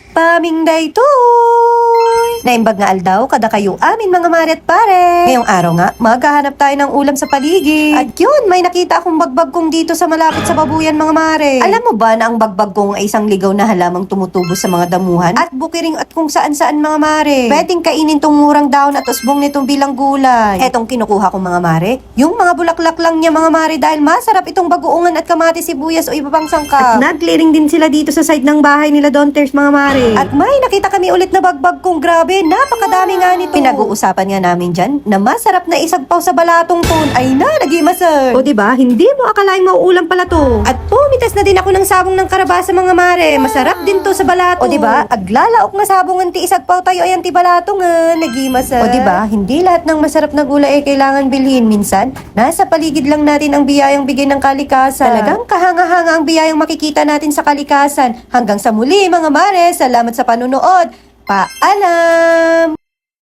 Pamingday to! Naimbag nga aldaw, kada kayo amin mga mare at pare. Ngayong araw nga, maghahanap tayo ng ulam sa paligid. At yun, may nakita akong bagbag kong dito sa malapit sa babuyan mga mare. Alam mo ba na ang bagbag kong ay isang ligaw na halamang tumutubo sa mga damuhan? At bukiring at kung saan-saan mga mare. Pwedeng kainin tong murang daon at usbong nitong bilang gulay. Etong kinukuha kong mga mare, yung mga bulaklak lang niya mga mare dahil masarap itong bagoongan at kamatis, sibuyas o iba pang sangkap. At nag-clearing din sila dito sa side ng bahay nila Donters mga mare. At may nakita kami ulit na bagbag kong grabe, napakadami nga nito. Pinag-uusapan nga namin dyan na masarap na isagpaw sa balatong ton. Ay na, nag-imasar. O diba, hindi mo akalaing mauulam pala to. At pumitas na din ako ng sabong ng karabasa mga mare. Masarap din to sa balato. O diba, aglalaok na sabong anti isagpaw tayo ay anti balato nga, nag-imasar. O diba, hindi lahat ng masarap na gulay ay kailangan bilhin. Minsan, nasa paligid lang natin ang biyayang bigay ng kalikasan. Talagang kahanga-hanga ang biyayang makikita natin sa kalikasan. Hanggang sa muli mga mare, salamat sa panunood. Paalam!